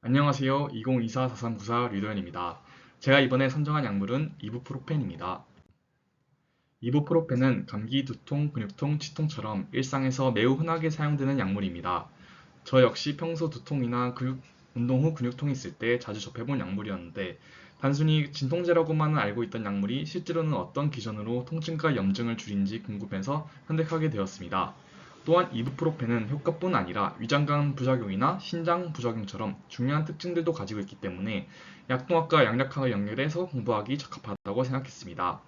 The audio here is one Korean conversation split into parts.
안녕하세요. 2024-4394 류도현입니다. 제가 이번에 선정한 약물은 이부프로펜입니다. 이부프로펜은 감기, 두통, 근육통, 치통처럼 일상에서 매우 흔하게 사용되는 약물입니다. 저 역시 평소 두통이나 운동 후 근육통이 있을 때 자주 접해본 약물이었는데 단순히 진통제라고만 알고 있던 약물이 실제로는 어떤 기전으로 통증과 염증을 줄인지 궁금해서 선택하게 되었습니다. 또한 이부프로펜은 효과뿐 아니라 위장관 부작용이나 신장 부작용처럼 중요한 특징들도 가지고 있기 때문에 약동학과 양력학을 연결해서 공부하기 적합하다고 생각했습니다.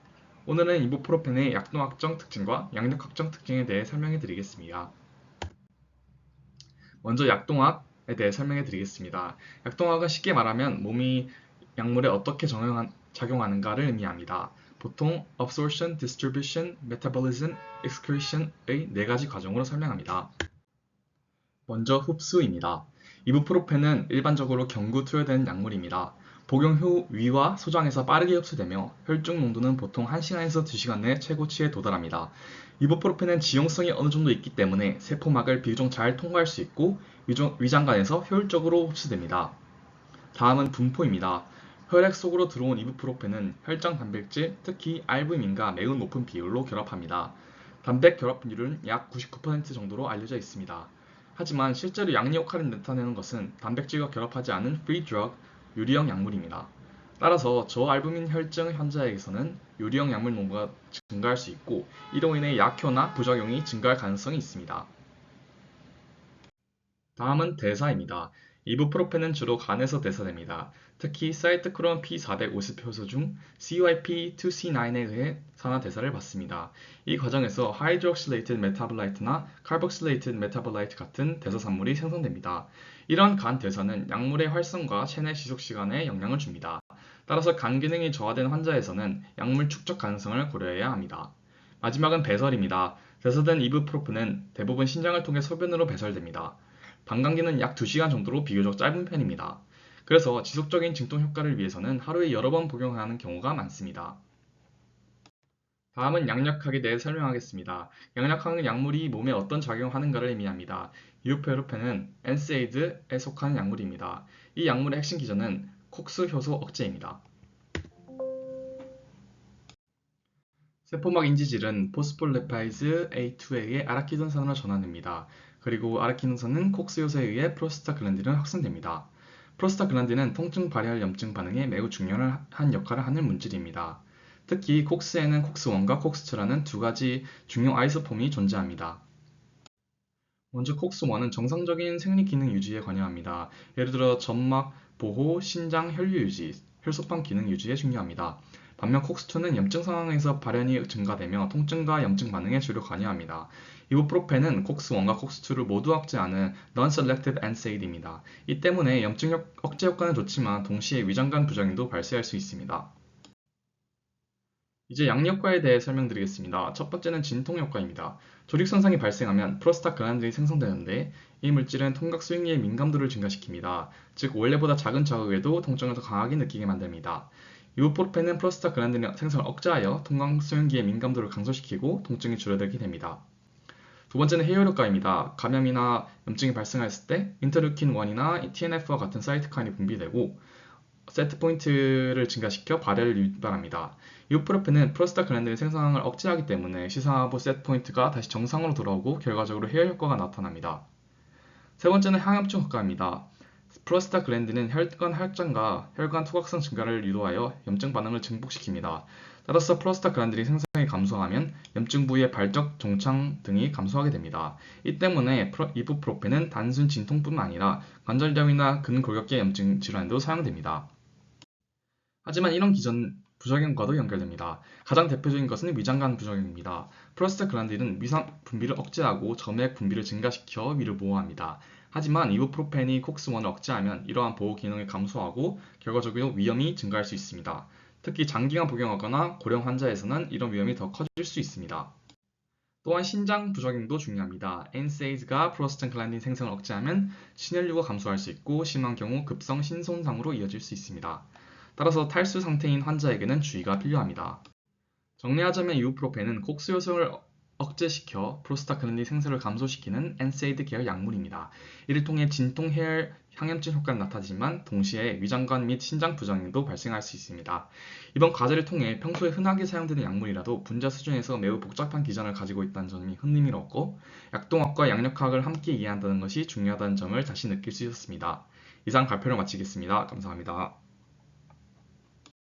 오늘은 이부프로펜의 약동학적 특징과 양력학적 특징에 대해 설명해 드리겠습니다. 먼저 약동학에 대해 설명해 드리겠습니다. 약동학은 쉽게 말하면 몸이 약물에 어떻게 작용하는가를 의미합니다. 보통 absorption, distribution, metabolism, excretion의 네 가지 과정으로 설명합니다. 먼저 흡수입니다. 이부프로펜은 일반적으로 경구 투여되는 약물입니다. 복용 후 위와 소장에서 빠르게 흡수되며 혈중 농도는 보통 1시간에서 2시간 내 최고치에 도달합니다. 이부프로펜은 지용성이 어느 정도 있기 때문에 세포막을 비교적 잘 통과할 수 있고 위장관에서 효율적으로 흡수됩니다. 다음은 분포입니다. 혈액 속으로 들어온 이부프로펜은 혈장 단백질, 특히 알부민과 매우 높은 비율로 결합합니다. 단백 결합 비율은 약 99% 정도로 알려져 있습니다. 하지만 실제로 양리 역할을 나타내는 것은 단백질과 결합하지 않은 free drug, 유리형 약물입니다. 따라서 저알부민 혈증 환자에게서는 유리형 약물 농도가 증가할 수 있고 이로 인해 약효나 부작용이 증가할 가능성이 있습니다. 다음은 대사입니다. 이부프로펜은 주로 간에서 대사됩니다. 특히 사이토크롬 P450 효소 중 CYP2C9에 의해 산화 대사를 받습니다. 이 과정에서 하이드록실레이티드 메타볼라이트나 카복실레이티드 메타볼라이트 같은 대사 산물이 생성됩니다. 이런 간 대사는 약물의 활성과 체내 지속 시간에 영향을 줍니다. 따라서 간 기능이 저하된 환자에서는 약물 축적 가능성을 고려해야 합니다. 마지막은 배설입니다. 배설된 이부프로펜은 대부분 신장을 통해 소변으로 배설됩니다. 방광기는 약 2시간 정도로 비교적 짧은 편입니다. 그래서 지속적인 증통 효과를 위해서는 하루에 여러 번 복용해야 하는 경우가 많습니다. 다음은 양력학에 대해 설명하겠습니다. 양력학은 약물이 몸에 어떤 작용을 하는가를 의미합니다. 이부프로펜은 NSAID에 속하는 약물입니다. 이 약물의 핵심 기전은 콕스 효소 억제입니다. 세포막 인지질은 포스폴리파이즈 A2에 의해 아라키돈산으로 전환됩니다. 그리고 아라키돈산은 콕스 효소에 의해 프로스타글란딘으로 확산됩니다. 프로스타글란딘은 통증 발열 염증 반응에 매우 중요한 역할을 하는 물질입니다. 특히 콕스에는 콕스1과 콕스2라는 두 가지 중요 아이소폼이 존재합니다. 먼저 콕스1은 정상적인 생리 기능 유지에 관여합니다. 예를 들어 점막 보호, 신장 혈류 유지, 혈소판 기능 유지에 중요합니다. 반면 콕스2는 염증 상황에서 발현이 증가되며 통증과 염증 반응에 주로 관여합니다. 이부프로펜은 콕스1과 콕스2를 모두 억제하는 non-selective NSAID입니다. 이 때문에 염증 억제 효과는 좋지만 동시에 위장관 부작용도 발생할 수 있습니다. 이제 양력과에 대해 설명드리겠습니다. 첫 번째는 진통 효과입니다. 조직손상이 발생하면 프로스타글란딘이 생성되는데 이 물질은 통각 수행기의 민감도를 증가시킵니다. 즉 원래보다 작은 자극에도 통증을 더 강하게 느끼게 만듭니다. 이부프로펜은 프로스타글란딘의 생성을 억제하여 통각 수행기의 민감도를 감소시키고 통증이 줄어들게 됩니다. 두 번째는 해열 효과입니다. 감염이나 염증이 발생했을 때 인터루킨1이나 TNF와 같은 사이토카인이 분비되고 세트 포인트를 증가시켜 발열을 유발합니다. 이부프로펜은 프로스타글란딘의 생성을 억제하기 때문에 시상하부 세트 포인트가 다시 정상으로 돌아오고 결과적으로 해열 효과가 나타납니다. 세 번째는 항염증 효과입니다. 프로스타글란딘은 혈관 확장과 혈관 투각성 증가를 유도하여 염증 반응을 증폭시킵니다. 따라서 프로스타글란딘이 생성이 감소하면 염증 부위의 발적, 종창 등이 감소하게 됩니다. 이 때문에 이부프로펜은 단순 진통뿐만 아니라 관절염이나 근골격계 염증 질환에도 사용됩니다. 하지만 이런 기전 부작용과도 연결됩니다. 가장 대표적인 것은 위장관 부작용입니다. 프로스타글란딘은 위산 분비를 억제하고 점액 분비를 증가시켜 위를 보호합니다. 하지만 이부프로펜이 콕스1을 억제하면 이러한 보호 기능을 감소하고 결과적으로 위험이 증가할 수 있습니다. 특히 장기간 복용하거나 고령 환자에서는 이런 위험이 더 커질 수 있습니다. 또한 신장 부작용도 중요합니다. NSAID가 프로스타글란딘 생성을 억제하면 신혈류가 감소할 수 있고 심한 경우 급성 신손상으로 이어질 수 있습니다. 따라서 탈수 상태인 환자에게는 주의가 필요합니다. 정리하자면 이부프로펜은 콕스 효소를 억제시켜 프로스타글란딘 생성을 감소시키는 엔세이드 계열 약물입니다. 이를 통해 진통, 해열, 항염증 효과는 나타나지만 동시에 위장관 및 신장 부작용도 발생할 수 있습니다. 이번 과제를 통해 평소에 흔하게 사용되는 약물이라도 분자 수준에서 매우 복잡한 기전을 가지고 있다는 점이 흥미로웠고, 약동학과 양력학을 함께 이해한다는 것이 중요하다는 점을 다시 느낄 수 있었습니다. 이상 발표를 마치겠습니다. 감사합니다.